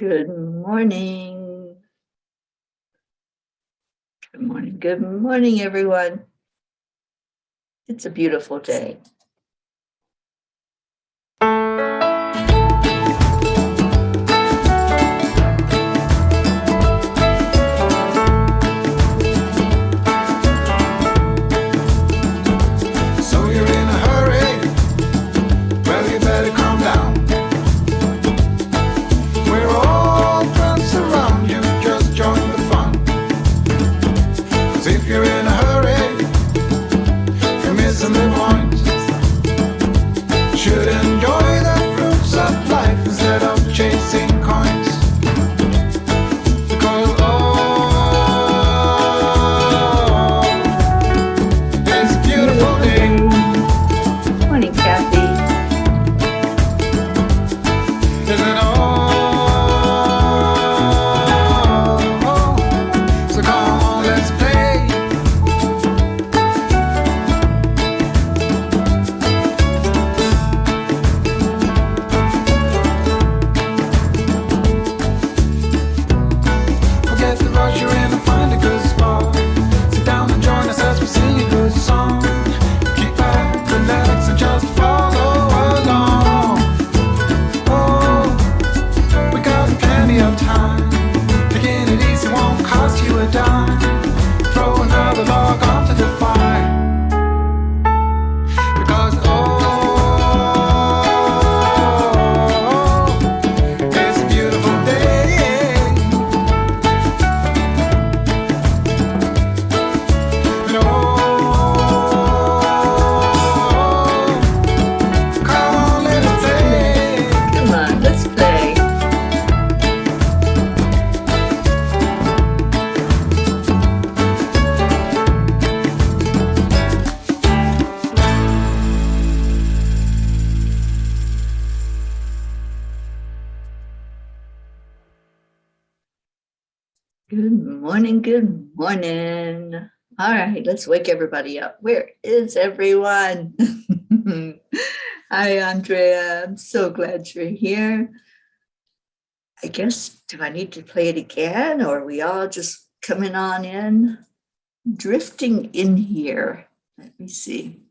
Good morning. Good morning. Good morning, everyone. It's a beautiful day. So you're in a hurry? Well, you better calm down. We're all friends around you, just join the fun. 'Cause if you're in a hurry, you're missing the point. Should enjoy the fruits of life instead of chasing coins. Because it's a beautiful day. Morning, Kathy. Is it all? So come on, let's play. Forget the rush you're in and find a good spot. Sit down and join us as we sing a good song. Keep back, relax, and just follow along. Oh, we got plenty of time. Taking it easy won't cost you a dime. Throw another log onto the fire. Because it's a beautiful day. And come on, let's play. Come on, let's play. Good morning. Good morning. All right, let's wake everybody up. Where is everyone? Hi, Andrea. I'm so glad you're here. I guess, do I need to play it again, or are we all just coming on in? Drifting in here. Let me see.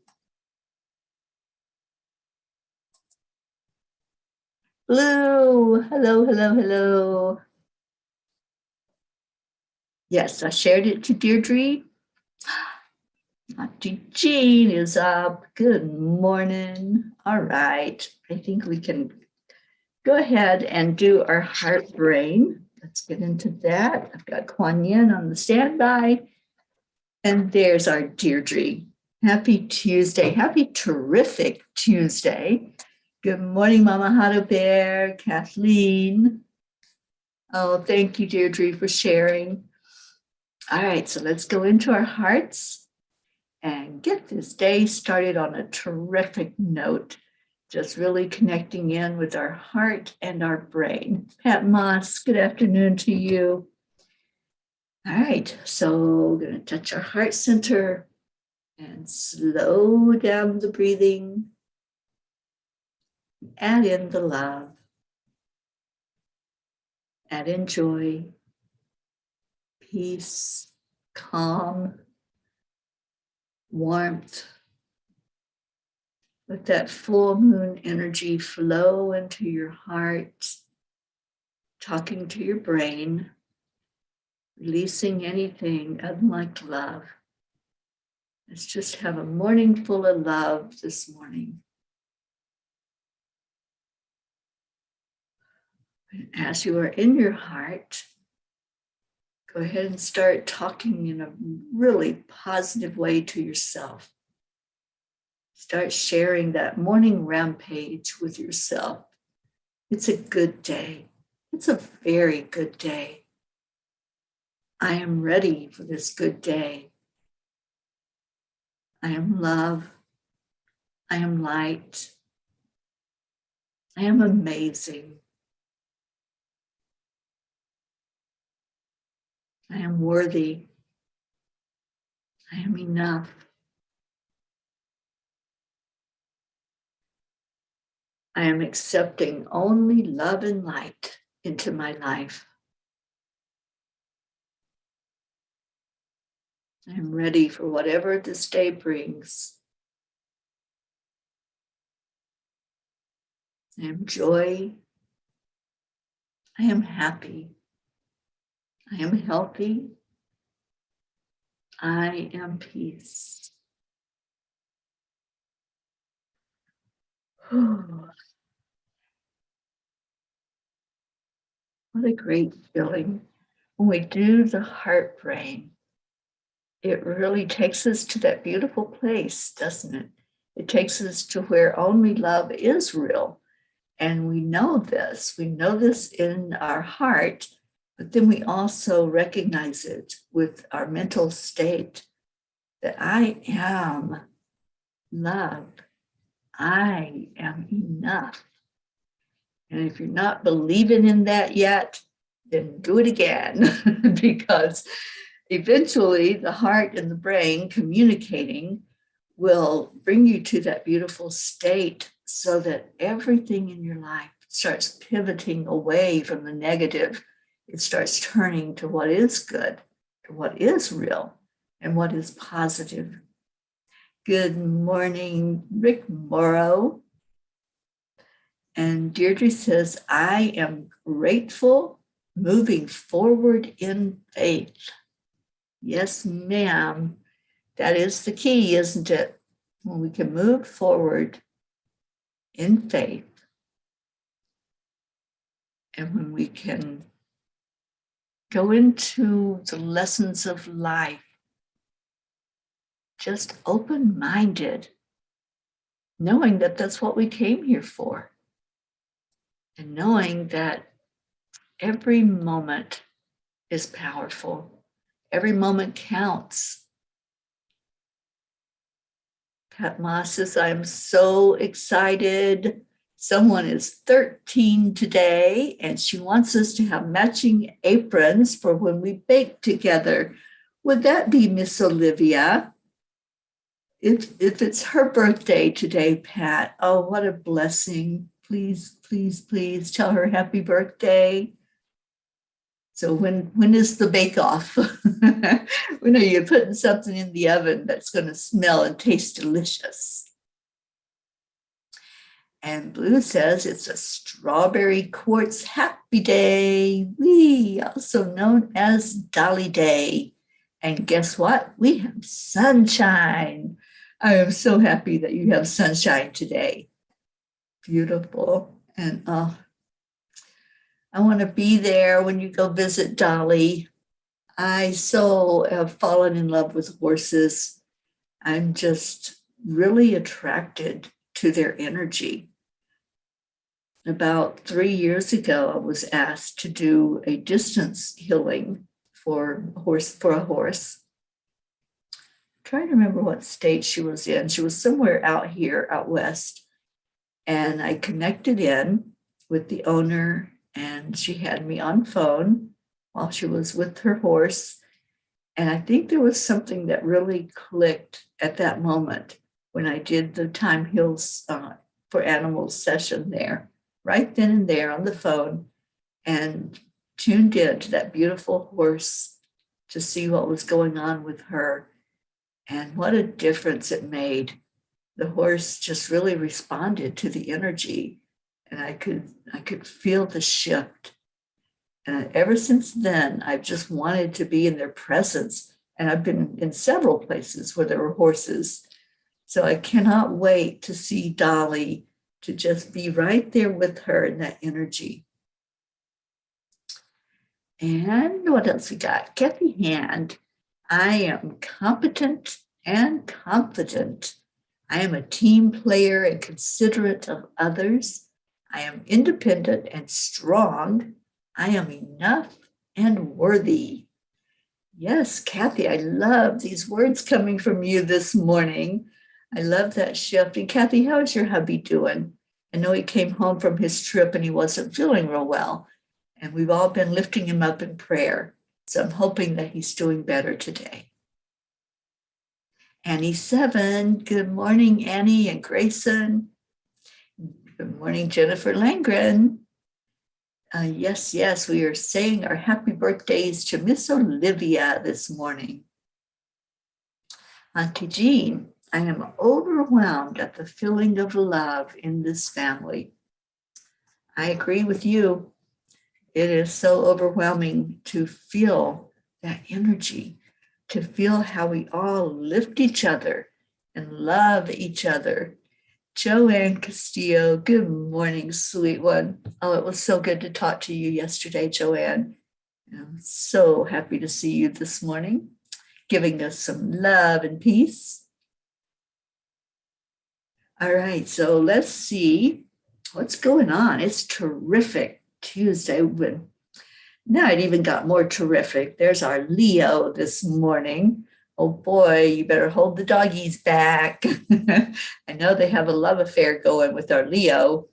Hello, hello, hello, hello. Yes, I shared it to Deirdre. Dr. Jean is up. Good morning. All right. I think we can go ahead and do our heart brain. Let's get into that. I've got Kuan Yin on the standby. And there's our Deirdre. Happy Tuesday. Happy terrific Tuesday. Good morning, Mama Hado Bear, Kathleen. Oh, thank you, Deirdre, for sharing. All right, so let's go into our hearts and get this day started on a terrific note. Just really connecting in with our heart and our brain. Pat Moss, good afternoon to you. All right, so we're going to touch our heart center and slow down the breathing. Add in the love. Add in joy, peace, calm, warmth. Let that full moon energy flow into your heart, talking to your brain, releasing anything unlike love. Let's just have a morning full of love this morning. As you are in your heart, go ahead and start talking in a really positive way to yourself. Start sharing that morning rampage with yourself. It's a good day. It's a very good day. I am ready for this good day. I am love. I am light. I am amazing. I am worthy. I am enough. I am accepting only love and light. into my life. I'm ready for whatever this day brings. I am joy. I am happy. I am healthy. I am peace. What a great feeling. When we do the heart brain, it really takes us to that beautiful place, doesn't it? It takes us to where only love is real. And we know this. We know this in our heart, but then we also recognize it with our mental state that I am love. I am enough. And if you're not believing in that yet, then do it again, because eventually the heart and the brain communicating will bring you to that beautiful state so that everything in your life starts pivoting away from the negative. It starts turning to what is good, to what is real, and what is positive. Good morning, Rick Morrow. And Deirdre says, I am grateful, moving forward in faith. Yes, ma'am. That is the key, isn't it? When we can move forward in faith, and when we can go into the lessons of life, just open-minded, knowing that that's what we came here for, and knowing that every moment is powerful. Every moment counts. Pat Moss says, I'm so excited. Someone is 13 today, and she wants us to have matching aprons for when we bake together. Would that be Miss Olivia? If it's her birthday today, Pat, oh, what a blessing. Please, please, please tell her happy birthday. So when is the bake-off? When are you putting something in the oven that's going to smell and taste delicious? And Blue says it's a strawberry quartz happy day. We also known as Dolly Day. And guess what? We have sunshine. I am so happy that you have sunshine today. Beautiful. And I want to be there when you go visit Dolly. I so have fallen in love with horses. I'm just really attracted to their energy. About 3 years ago, I was asked to do a distance healing for a horse. I'm trying to remember what state she was in. She was somewhere out here, out west. And I connected in with the owner, and she had me on phone while she was with her horse. And I think there was something that really clicked at that moment when I did the Time Heals for Animals session there, right then and there on the phone, and tuned in to that beautiful horse to see what was going on with her. And what a difference it made. The horse just really responded to the energy, and I could feel the shift. And ever since then, I've just wanted to be in their presence. And I've been in several places where there were horses. So I cannot wait to see Dolly, to just be right there with her in that energy. And what else we got? Kathy Hand. I am competent and confident. I am a team player and considerate of others. I am independent and strong. I am enough and worthy. Yes, Kathy, I love these words coming from you this morning. I love that shift. And Kathy, how is your hubby doing? I know he came home from his trip and he wasn't feeling real well. And we've all been lifting him up in prayer. So I'm hoping that he's doing better today. Annie 7, good morning, Annie and Grayson. Good morning, Jennifer Langren. Yes, we are saying our happy birthdays to Miss Olivia this morning. Auntie Jean, I am overwhelmed at the feeling of love in this family. I agree with you. It is so overwhelming to feel that energy, to feel how we all lift each other and love each other. Joanne Castillo, good morning, sweet one. Oh, it was so good to talk to you yesterday, Joanne. I'm so happy to see you this morning, giving us some love and peace. All right, so let's see what's going on. It's terrific Tuesday. Now it even got more terrific. There's our Leo this morning. Oh boy, you better hold the doggies back. I know they have a love affair going with our Leo.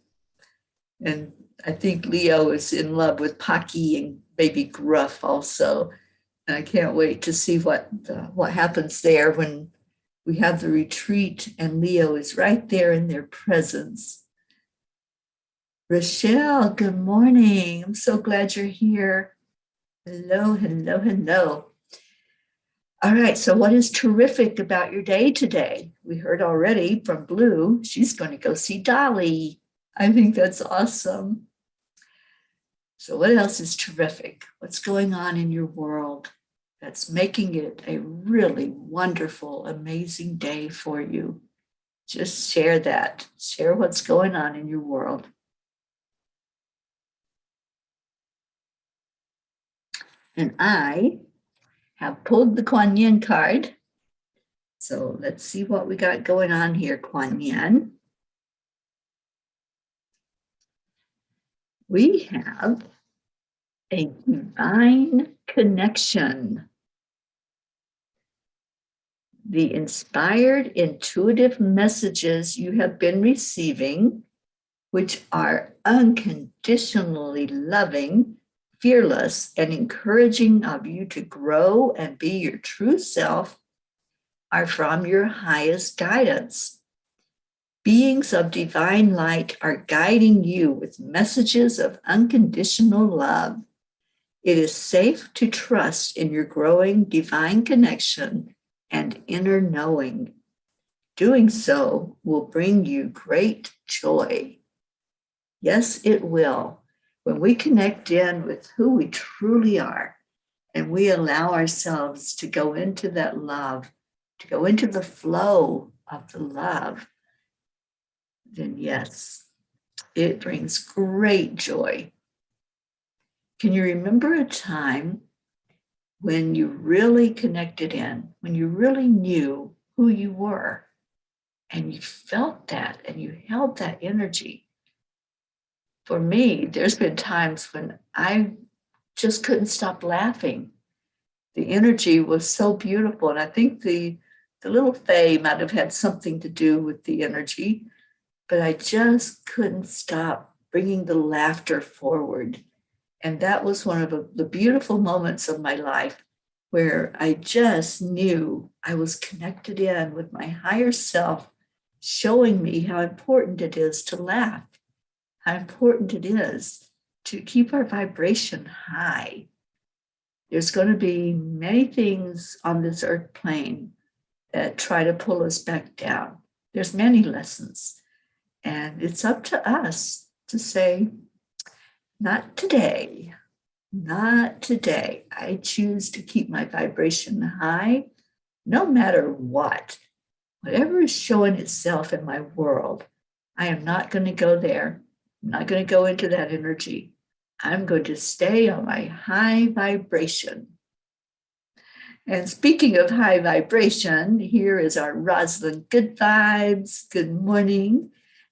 And I think Leo is in love with Pocky and baby Gruff also. And I can't wait to see what happens there when we have the retreat and Leo is right there in their presence. Rochelle, good morning. I'm so glad you're here. Hello. All right, so what is terrific about your day today? We heard already from Blue, she's going to go see Dolly. I think that's awesome. So what else is terrific? What's going on in your world that's making it a really wonderful, amazing day for you? Just share that. Share what's going on in your world. And I have pulled the Kuan Yin card. So let's see what we got going on here, Kuan Yin. We have a divine connection. The inspired, intuitive messages you have been receiving, which are unconditionally loving, fearless, and encouraging of you to grow and be your true self, are from your highest guidance. Beings of divine light are guiding you with messages of unconditional love. It is safe to trust in your growing divine connection and inner knowing. Doing so will bring you great joy. Yes, it will. When we connect in with who we truly are and we allow ourselves to go into that love, to go into the flow of the love, then yes, it brings great joy. Can you remember a time when you really connected in, when you really knew who you were and you felt that and you held that energy? For me, there's been times when I just couldn't stop laughing. The energy was so beautiful. And I think the little Faye might have had something to do with the energy, but I just couldn't stop bringing the laughter forward. And that was one of the beautiful moments of my life where I just knew I was connected in with my higher self, showing me how important it is to laugh, how important it is to keep our vibration high. There's going to be many things on this earth plane that try to pull us back down. There's many lessons. And it's up to us to say, not today, not today. I choose to keep my vibration high, no matter what. Whatever is showing itself in my world, I am not going to go there. I'm not going to go into that energy. I'm going to stay on my high vibration. And speaking of high vibration, here is our Rosalind Good Vibes. Good morning.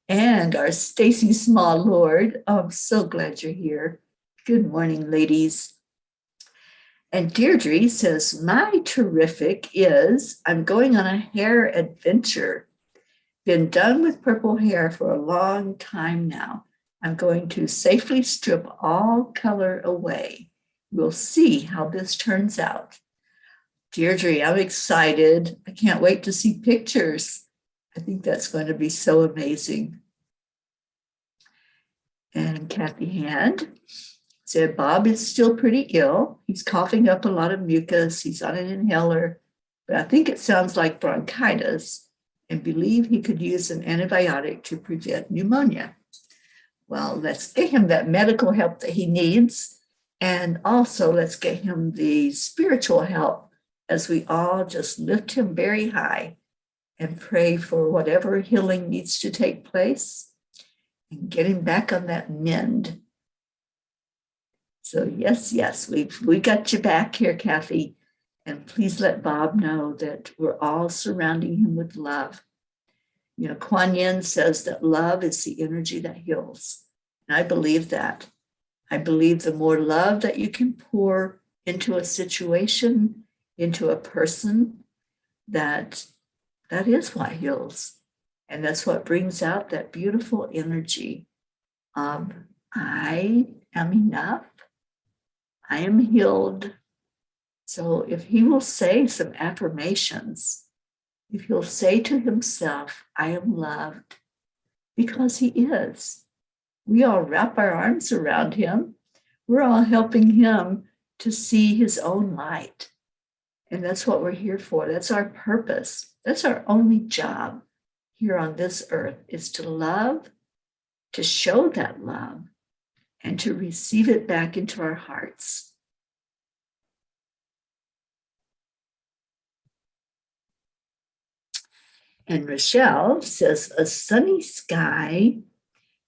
And our Stacy Small Lord. Oh, I'm so glad you're here. Good morning, ladies. And Deirdre says, my terrific is I'm going on a hair adventure. Been done with purple hair for a long time now. I'm going to safely strip all color away. We'll see how this turns out. Deirdre, I'm excited. I can't wait to see pictures. I think that's going to be so amazing. And Kathy Hand said, Bob is still pretty ill. He's coughing up a lot of mucus. He's on an inhaler, but I think it sounds like bronchitis and believe he could use an antibiotic to prevent pneumonia. Well, let's get him that medical help that he needs. And also let's get him the spiritual help as we all just lift him very high and pray for whatever healing needs to take place and get him back on that mend. So yes, we got you back here, Kathy. And please let Bob know that we're all surrounding him with love. You know, Kuan Yin says that love is the energy that heals. And I believe that. I believe the more love that you can pour into a situation, into a person, that is what heals. And that's what brings out that beautiful energy of I am enough. I am healed. So if he will say some affirmations, if he'll say to himself, I am loved, because he is. We all wrap our arms around him. We're all helping him to see his own light. And that's what we're here for. That's our purpose. That's our only job here on this earth, is to love, to show that love, and to receive it back into our hearts. And Rochelle says, a sunny sky,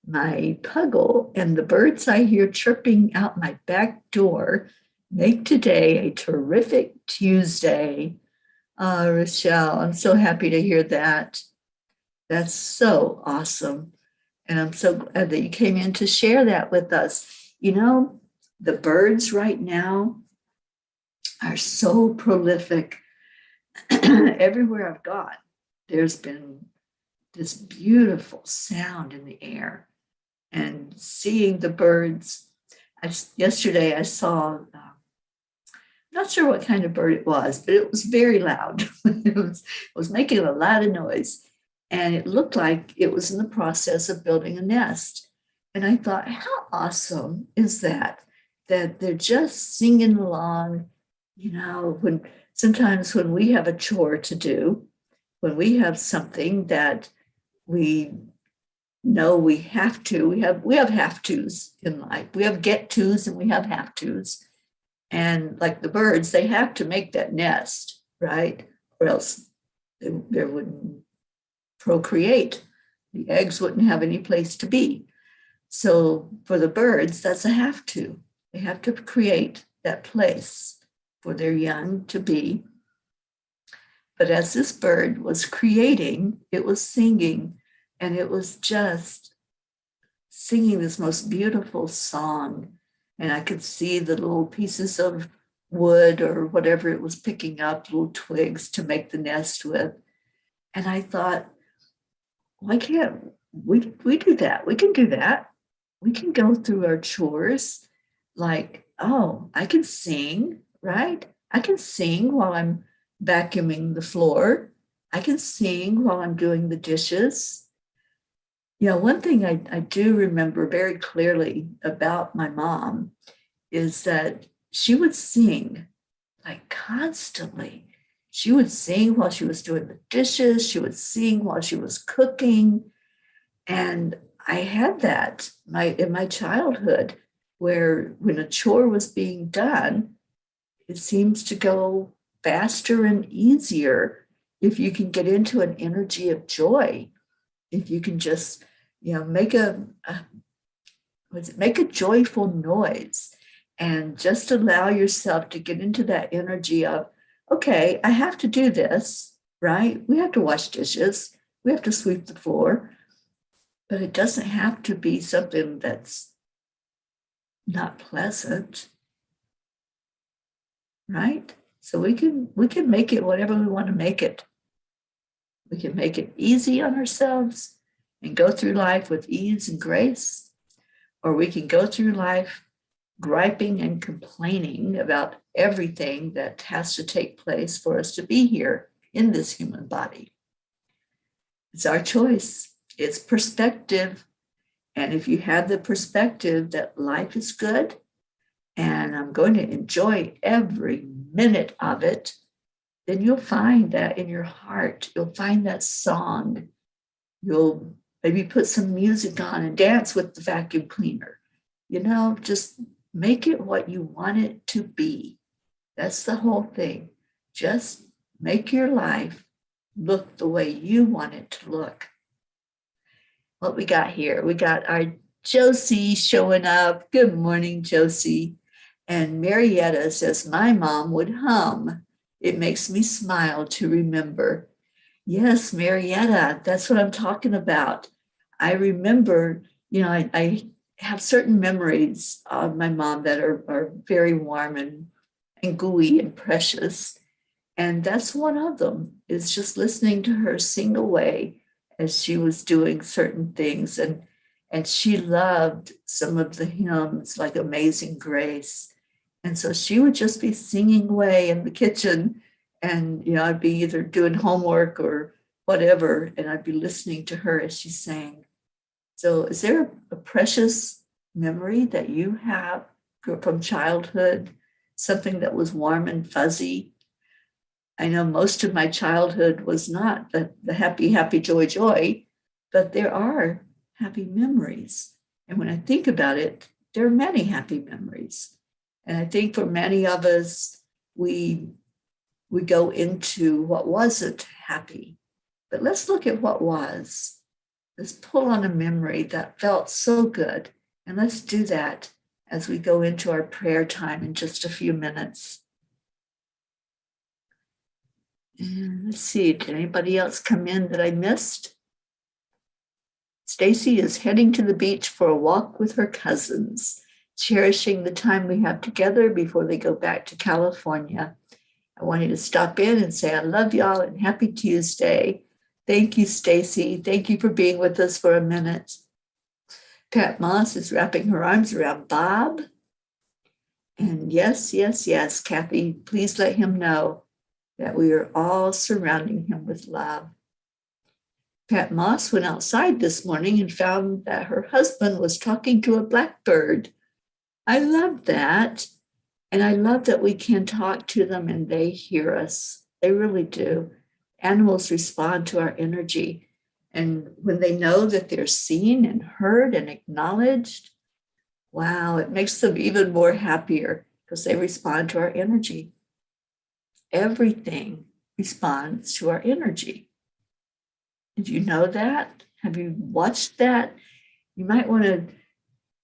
my puggle, and the birds I hear chirping out my back door make today a terrific Tuesday. Rochelle, I'm so happy to hear that. That's so awesome. And I'm so glad that you came in to share that with us. You know, the birds right now are so prolific. Everywhere I've gone, there's been this beautiful sound in the air. And seeing the birds, yesterday I saw, not sure what kind of bird it was, but it was very loud. it was making a lot of noise. And it looked like it was in the process of building a nest. And I thought, how awesome is that? That they're just singing along. You know, sometimes when we have a chore to do, when we have something that we know we have to, we have have-tos in life. We have get-tos and we have have-tos. And like the birds, they have to make that nest, right? Or else they wouldn't procreate. The eggs wouldn't have any place to be. So for the birds, that's a have to. They have to create that place for their young to be. But as this bird was creating, it was singing, and it was just singing this most beautiful song. And I could see the little pieces of wood or whatever it was picking up, little twigs to make the nest with. And I thought, why can't we do that? We can do that. We can go through our chores like, oh, I can sing, right? I can sing while I'm vacuuming the floor. I can sing while I'm doing the dishes. You know, one thing I do remember very clearly about my mom is that she would sing like constantly. She would sing while she was doing the dishes. She would sing while she was cooking. And I had that in my childhood, where when a chore was being done, it seems to go faster and easier if you can get into an energy of joy. If you can just, you know, make a joyful noise and just allow yourself to get into that energy of, okay, I have to do this, right? We have to wash dishes. We have to sweep the floor. But it doesn't have to be something that's not pleasant, right? So we can make it whatever we want to make it. We can make it easy on ourselves and go through life with ease and grace, or we can go through life griping and complaining about everything that has to take place for us to be here in this human body. It's our choice. It's perspective. And if you have the perspective that life is good and I'm going to enjoy every minute of it, then you'll find that in your heart. You'll find that song. You'll maybe put some music on and dance with the vacuum cleaner. Just make it what you want it to be. That's the whole thing. Just make your life look the way you want it to look. What we got here? We got our Josie showing up. Good morning, Josie. And Marietta says, my mom would hum. It makes me smile to remember. Yes, Marietta, that's what I'm talking about. I remember, I have certain memories of my mom that are very warm and gooey and precious. And that's one of them, is just listening to her sing away as she was doing certain things. And she loved some of the hymns like Amazing Grace. And so she would just be singing away in the kitchen. And, I'd be either doing homework or whatever, and I'd be listening to her as she sang. So is there a precious memory that you have from childhood, something that was warm and fuzzy? I know most of my childhood was not the happy, happy, joy, joy, but there are happy memories. And when I think about it, there are many happy memories. And I think for many of us, we go into what wasn't happy. But let's look at what was. Let's pull on a memory that felt so good. And let's do that as we go into our prayer time in just a few minutes. And let's see, did anybody else come in that I missed? Stacy is heading to the beach for a walk with her cousins, cherishing the time we have together before they go back to California. I wanted to stop in and say I love y'all and happy Tuesday. Thank you, Stacy. Thank you for being with us for a minute. Pat Moss is wrapping her arms around Bob. And yes, Kathy, please let him know that we are all surrounding him with love. Pat Moss went outside this morning and found that her husband was talking to a blackbird. I love that. And I love that we can talk to them and they hear us. They really do. Animals respond to our energy. And when they know that they're seen and heard and acknowledged, wow, it makes them even more happier because they respond to our energy. Everything responds to our energy. Did you know that? Have you watched that? You might want to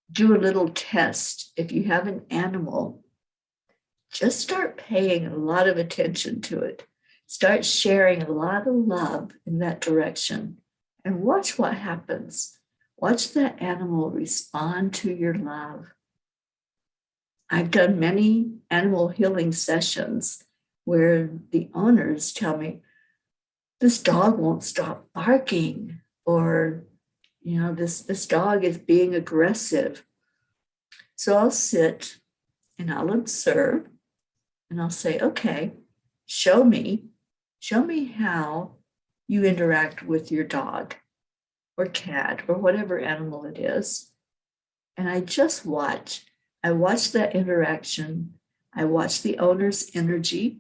do a little test. If you have an animal, just start paying a lot of attention to it. Start sharing a lot of love in that direction and watch what happens. Watch that animal respond to your love. I've done many animal healing sessions where the owners tell me, this dog won't stop barking, or, this dog is being aggressive. So I'll sit and I'll observe and I'll say, okay, show me how you interact with your dog or cat or whatever animal it is. And I just watch. I watch that interaction. I watch the owner's energy.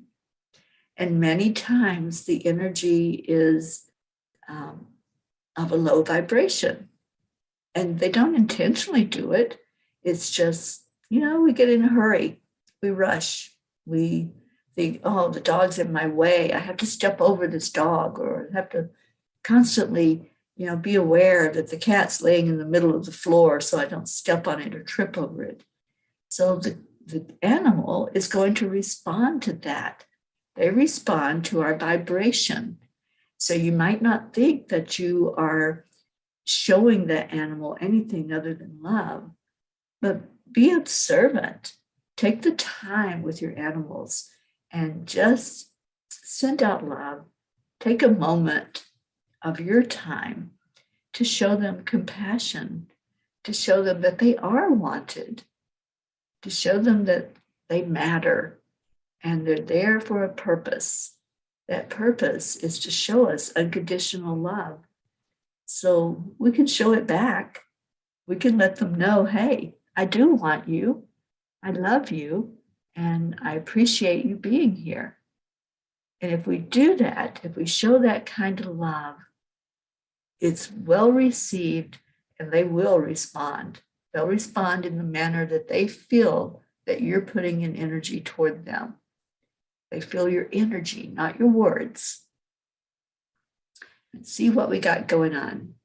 And many times the energy is of a low vibration. And they don't intentionally do it. It's just, we get in a hurry. We rush. We think, oh, the dog's in my way. I have to step over this dog, or I have to constantly, be aware that the cat's laying in the middle of the floor so I don't step on it or trip over it. So the animal is going to respond to that. They respond to our vibration. So you might not think that you are showing that animal anything other than love, but be observant. Take the time with your animals and just send out love. Take a moment of your time to show them compassion, to show them that they are wanted, to show them that they matter. And they're there for a purpose. That purpose is to show us unconditional love. So we can show it back. we can let them know, hey, I do want you. I love you. And I appreciate you being here. And if we do that, if we show that kind of love, it's well received and they will respond. They'll respond in the manner that they feel that you're putting in energy toward them. They feel your energy, not your words. Let's see what we got going on.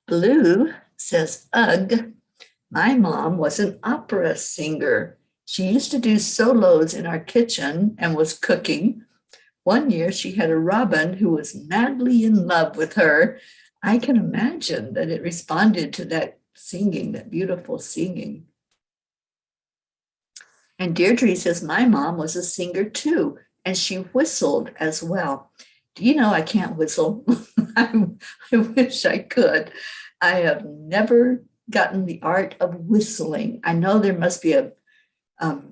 Blue says, ugh, my mom was an opera singer. She used to do solos in our kitchen and was cooking. One year she had a robin who was madly in love with her. I can imagine that it responded to that singing, that beautiful singing. And Deirdre says, my mom was a singer too, and she whistled as well. Do you know I can't whistle? I wish I could. I have never gotten the art of whistling. I know there must be a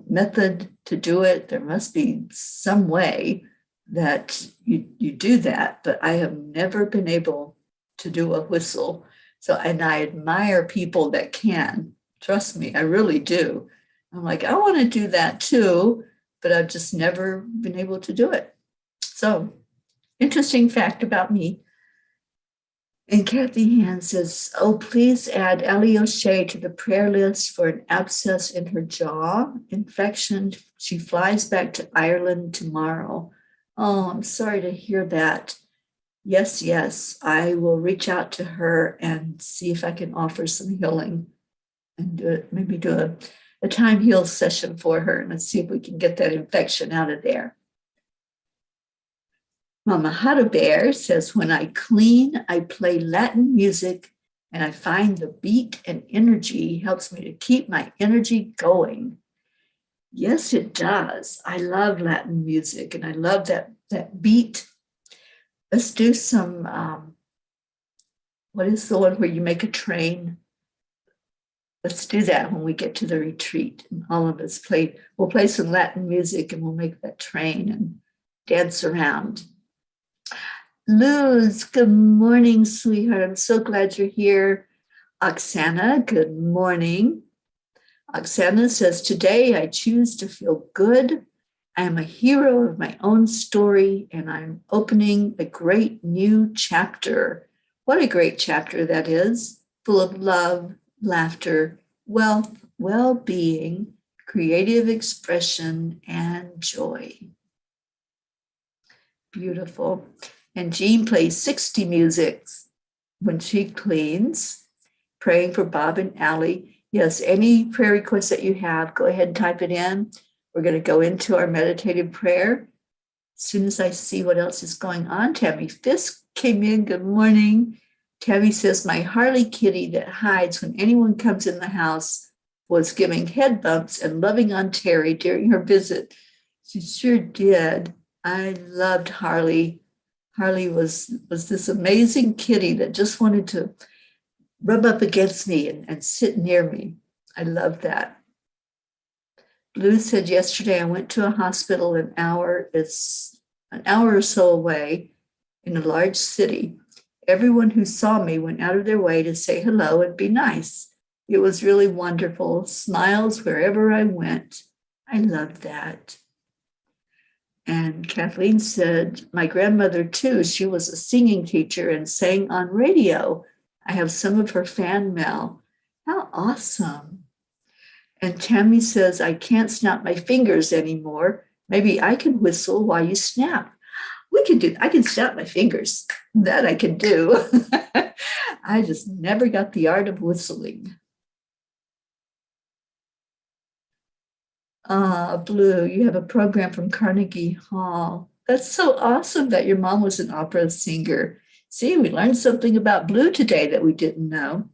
method to do it. There must be some way that you do that, but I have never been able to do a whistle. So, and I admire people that can. Trust me, I really do. I'm like, I want to do that too, but I've just never been able to do it. So, interesting fact about me. And Kathy Hand says, oh, please add Ellie O'Shea to the prayer list for an abscess in her jaw infection. She flies back to Ireland tomorrow. Oh, I'm sorry to hear that. Yes, I will reach out to her and see if I can offer some healing and do it, maybe do a time heal session for her, and let's see if we can get that infection out of there. Mama Hada Bear says, when I clean, I play Latin music and I find the beat and energy helps me to keep my energy going. Yes, it does. I love Latin music and I love that beat. Let's do some, what is the one where you make a train? Let's do that when we get to the retreat. And all of us we'll play some Latin music and we'll make that train and dance around. Luz, good morning, sweetheart. I'm so glad you're here. Oksana, good morning. Oksana says, today I choose to feel good. I am a hero of my own story and I'm opening a great new chapter. What a great chapter that is, full of love, laughter, wealth, well-being, creative expression, and joy. Beautiful. And Jean plays 60 musics when she cleans, praying for Bob and Allie. Yes, any prayer requests that you have, go ahead and type it in. We're going to go into our meditative prayer. As soon as I see what else is going on, Tammy Fisk came in. Good morning. Tammy says, my Harley kitty that hides when anyone comes in the house was giving head bumps and loving on Teri during her visit. She sure did. I loved Harley. Harley was this amazing kitty that just wanted to rub up against me and sit near me. I love that. Blue said, yesterday I went to a hospital it's an hour or so away in a large city. Everyone who saw me went out of their way to say hello and be nice. It was really wonderful. Smiles wherever I went. I loved that. And Kathleen said, my grandmother too, she was a singing teacher and sang on radio. I have some of her fan mail. How awesome. And Tammy says, I can't snap my fingers anymore. Maybe I can whistle while you snap. I can snap my fingers. That I can do. I just never got the art of whistling. Blue, you have a program from Carnegie Hall. That's so awesome that your mom was an opera singer. See, we learned something about Blue today that we didn't know.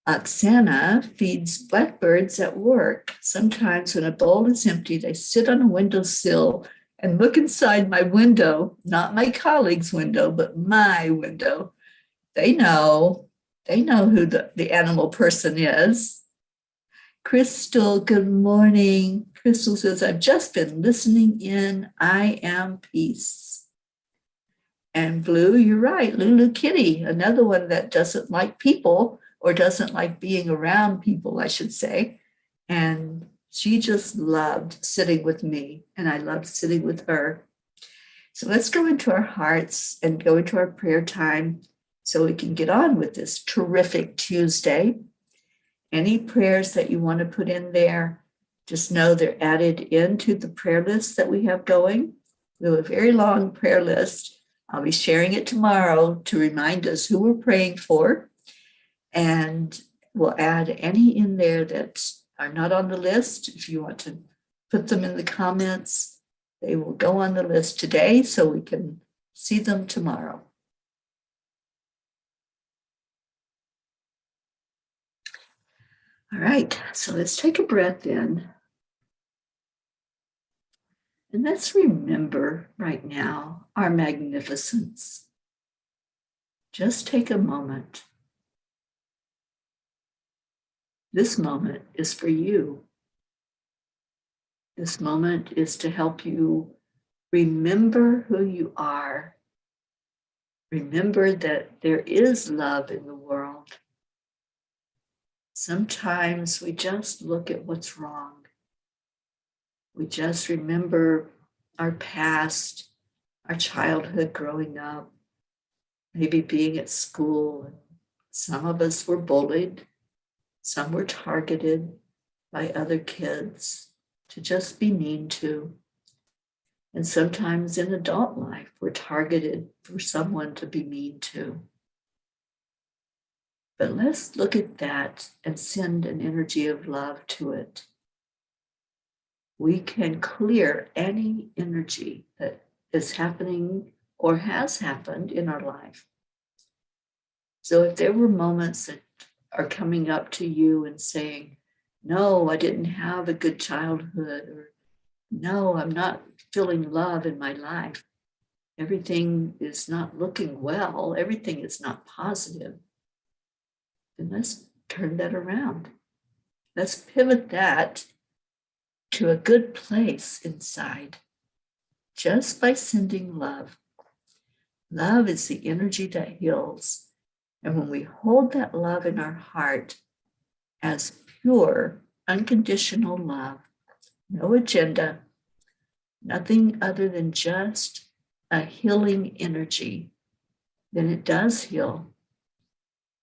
Oksana feeds blackbirds at work. Sometimes when a bowl is empty, they sit on a windowsill and look inside my window, not my colleague's window, but my window. They know who the animal person is. Crystal, good morning. Crystal says, I've just been listening in. I am peace. And Blue, you're right, Lulu Kitty, another one that doesn't like people or doesn't like being around people, I should say. And she just loved sitting with me, and I loved sitting with her. So let's go into our hearts and go into our prayer time so we can get on with this terrific Tuesday. Any prayers that you want to put in there, just know they're added into the prayer list that we have going. We have a very long prayer list. I'll be sharing it tomorrow to remind us who we're praying for. And we'll add any in there that are not on the list. If you want to put them in the comments, they will go on the list today so we can see them tomorrow. All right, so let's take a breath in. And let's remember right now our magnificence. Just take a moment. This moment is for you. This moment is to help you remember who you are. Remember that there is love in the world. Sometimes we just look at what's wrong. We just remember our past, our childhood growing up, maybe being at school. Some of us were bullied. Some were targeted by other kids to just be mean to. And sometimes in adult life, we're targeted for someone to be mean to. But let's look at that and send an energy of love to it. We can clear any energy that is happening or has happened in our life. So if there were moments that are coming up to you and saying, no, I didn't have a good childhood, or no, I'm not feeling love in my life. Everything is not looking well. Everything is not positive. Then let's turn that around. Let's pivot that to a good place inside just by sending love. Love is the energy that heals. And when we hold that love in our heart as pure, unconditional love, no agenda, nothing other than just a healing energy, then it does heal.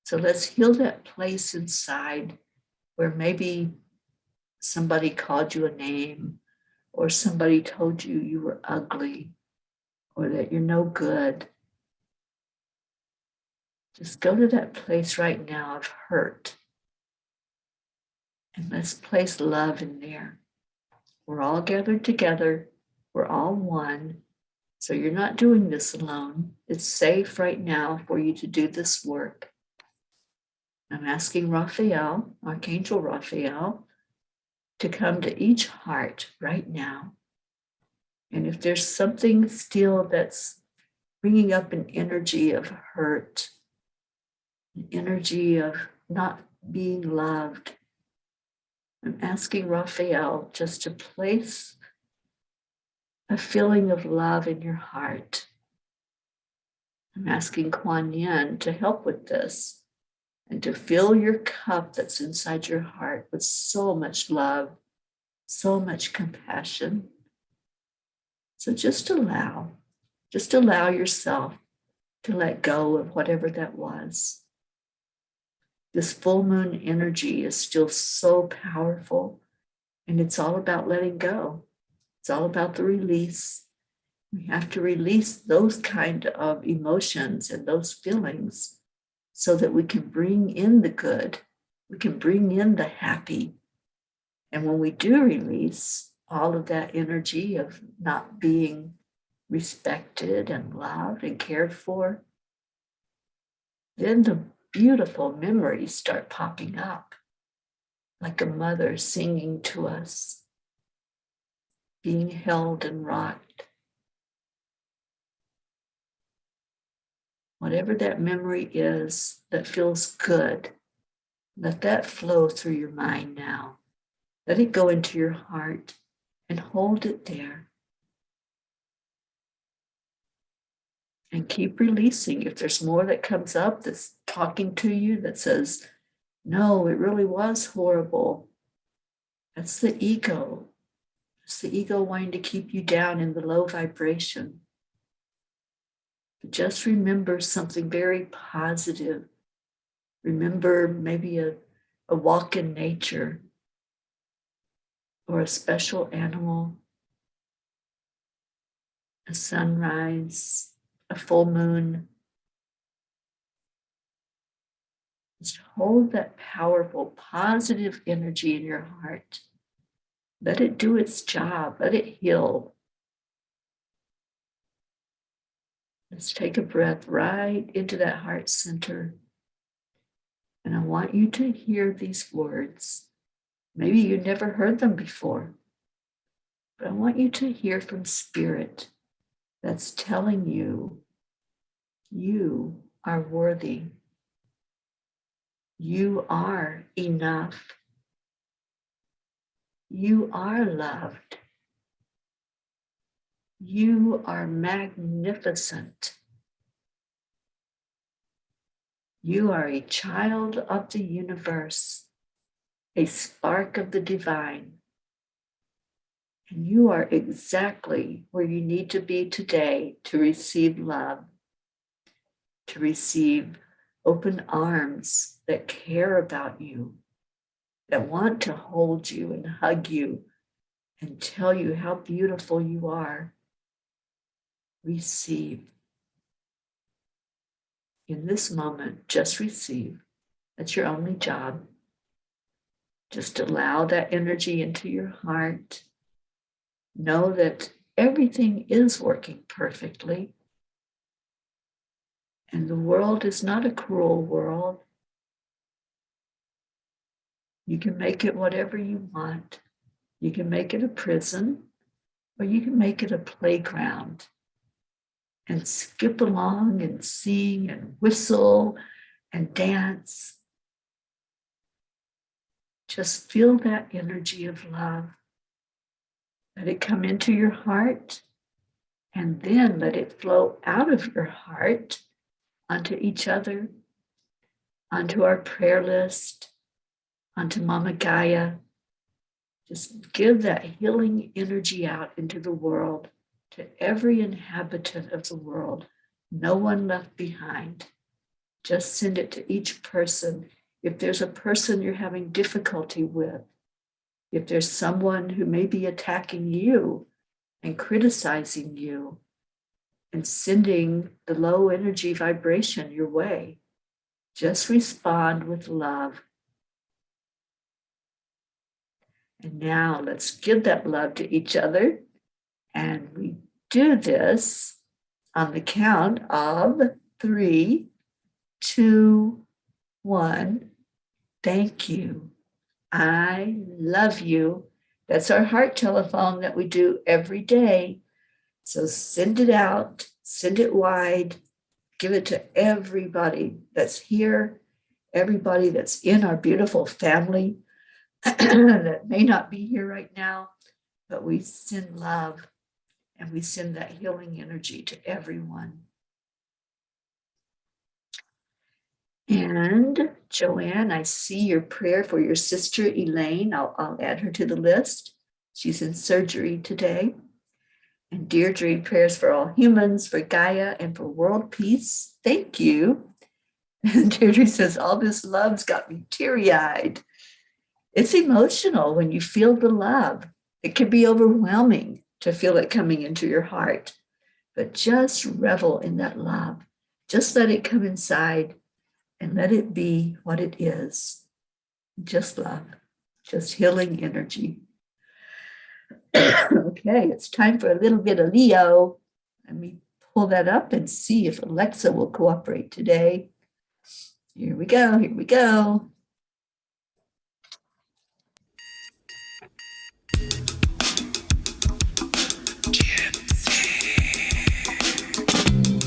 So let's heal that place inside where maybe somebody called you a name, or somebody told you you were ugly, or that you're no good. Just go to that place right now of hurt. And let's place love in there. We're all gathered together. We're all one. So you're not doing this alone. It's safe right now for you to do this work. I'm asking Raphael, Archangel Raphael, to come to each heart right now. And if there's something still that's bringing up an energy of hurt, an energy of not being loved, I'm asking Raphael just to place a feeling of love in your heart. I'm asking Kuan Yin to help with this and to fill your cup that's inside your heart with so much love, so much compassion. So just allow yourself to let go of whatever that was. This full moon energy is still so powerful, and it's all about letting go. It's all about the release. We have to release those kind of emotions and those feelings so that we can bring in the good. We can bring in the happy. And when we do release all of that energy of not being respected and loved and cared for, then the beautiful memories start popping up, like a mother singing to us, being held and rocked. Whatever that memory is that feels good, let that flow through your mind now. Let it go into your heart and hold it there. And keep releasing. If there's more that comes up that's talking to you that says, no, it really was horrible. That's the ego. It's the ego wanting to keep you down in the low vibration. But just remember something very positive. Remember maybe a walk in nature or a special animal, a sunrise, a full moon. Just hold that powerful, positive energy in your heart. Let it do its job. Let it heal. Let's take a breath right into that heart center. And I want you to hear these words. Maybe you never heard them before, but I want you to hear from Spirit that's telling you, you are worthy. You are enough. You are loved. You are magnificent. You are a child of the universe, a spark of the divine. And you are exactly where you need to be today to receive love, to receive open arms that care about you, that want to hold you and hug you and tell you how beautiful you are. Receive. In this moment, just receive. That's your only job. Just allow that energy into your heart. Know that everything is working perfectly. And the world is not a cruel world. You can make it whatever you want. You can make it a prison, or you can make it a playground and skip along and sing and whistle and dance. Just feel that energy of love. Let it come into your heart, and then let it flow out of your heart onto each other, onto our prayer list, onto Mama Gaia. Just give that healing energy out into the world, to every inhabitant of the world, no one left behind. Just send it to each person. If there's a person you're having difficulty with, if there's someone who may be attacking you and criticizing you and sending the low energy vibration your way, just respond with love. And now let's give that love to each other. And we do this on the count of 3, 2, 1. Thank you. I love you. That's our heart telephone that we do every day. So send it out, send it wide, give it to everybody that's here, everybody that's in our beautiful family that may not be here right now, but we send love and we send that healing energy to everyone. And Joanne, I see your prayer for your sister Elaine. I'll add her to the list. She's in surgery today. And Deirdre, prayers for all humans, for Gaia, and for world peace. Thank you. And Deirdre says, all this love's got me teary-eyed. It's emotional when you feel the love. It can be overwhelming to feel it coming into your heart. But just revel in that love. Just let it come inside and let it be what it is. Just love, just healing energy. Okay, it's time for a little bit of Leo. Let me pull that up and see if Alexa will cooperate today. Here we go, here we go.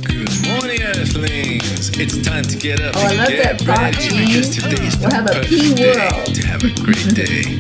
Good morning, Earthlings. It's time to get up. Oh, I love that thought, Gene. Because today's We'll have a pea world. to have a great day.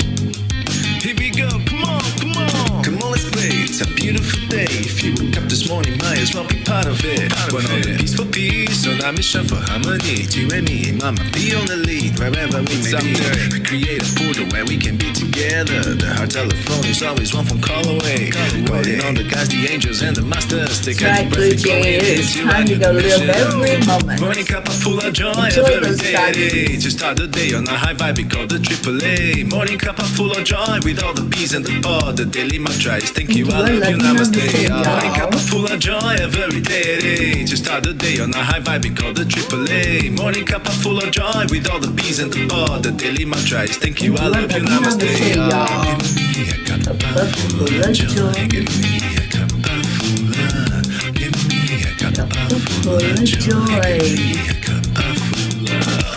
Here we go. Come on, come on. Come on, let's play. It's a beautiful day. If you woke up this morning, might as well be part of it. One on the peace for peace, on our mission for harmony. You and me, mama, be on the lead wherever we may be. We create a portal where we can be together. The heart telephone is always one phone call away. Calling on the guys, the angels, and the masters. Take That's right, Blue Jay. It's time to go live every moment. Morning Cuppa Fulla Joy, Enjoy every those day. guys. To start the day on a high vibe, we call the AAA. Morning Cuppa Fulla Joy with all the peas and the pod. The daily mantra is thank you, I love you, namaste. Morning Cuppa Fulla Joy, every day. To start the day on a high vibe, we call the AAA. Morning Cuppa Fulla Joy with all the peas and the pod. The daily mantra is thank you, I love you, namaste. Give me a Cuppa Fulla Joy. Give me a Cuppa Fulla. Give me a Cuppa Fulla Joy. Give me a Cuppa Fulla.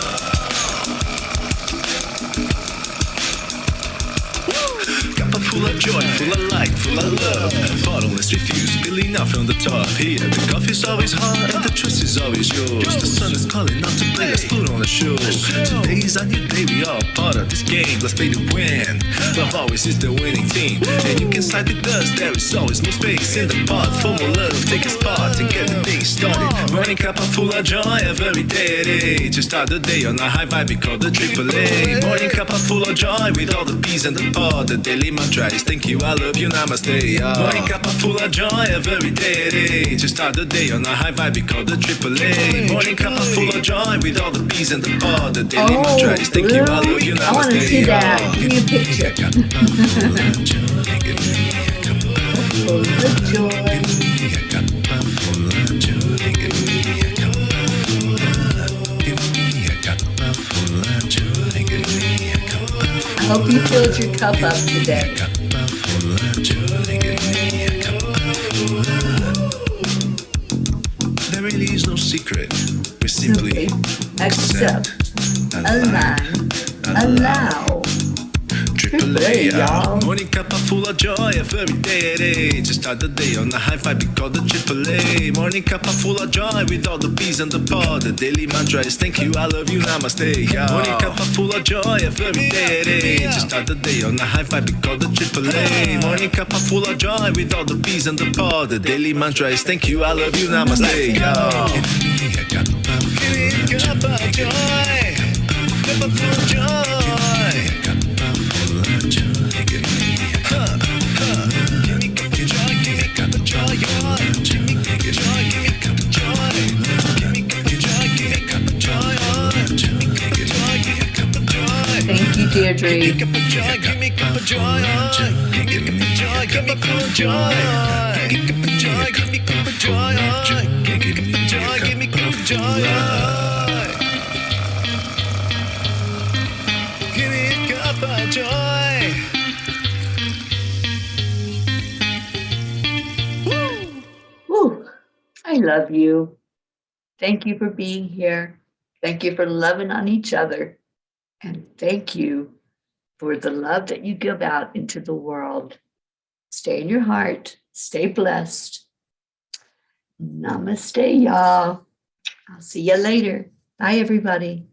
Cuppa full of joy, full of light, full of love. Bottomless refuse, spilling out from the top. Here, the coffee's always hot and the trust is always yours. The sun is calling out to play, let's put on a show. Today is a new day, we all part of this game. Let's play to win. Love always is the winning team. And you can side with us, there is always more space in the pot. For more love, take a spot and get the day started. Morning Cuppa Fulla Joy, every day. To start the day on a high vibe, we call the AAA. Morning Cuppa Fulla Joy with all the peas and the pod. The daily mantra is thank you, I love you, namaste. Morning Cuppa Fulla Joy, every day. To start the day on a high vibe, we call the AAA. Morning Cuppa Fulla Joy with all the peas and the pod. The daily mantra is thank you, I love you, namaste. I want to see that. Give me a picture. Full of joy. I hope you filled your cup up today. There really is no secret. We simply accept, align, allow. AAA, y'all. Morning Cuppa Fulla Joy, every day. To start the day on a high vibe, we call the AAA. Morning Cuppa Fulla Joy with all the peas and the pod. The daily mantra is thank you, I love you, namaste. Morning Cuppa Fulla Joy, every day. To start the day on a high vibe, we call the AAA. Morning Cuppa Fulla Joy with all the peas and the pod. The daily mantra is thank you, I love you, namaste. Give me a Cuppa Fulla Joy. Cuppa Fulla Joy. Thank you, Deirdre. Woo! I love you. Thank you for being here. Thank you for loving on each other. And thank you for the love that you give out into the world. Stay in your heart. Stay blessed. Namaste, y'all. I'll see you later. Bye, everybody.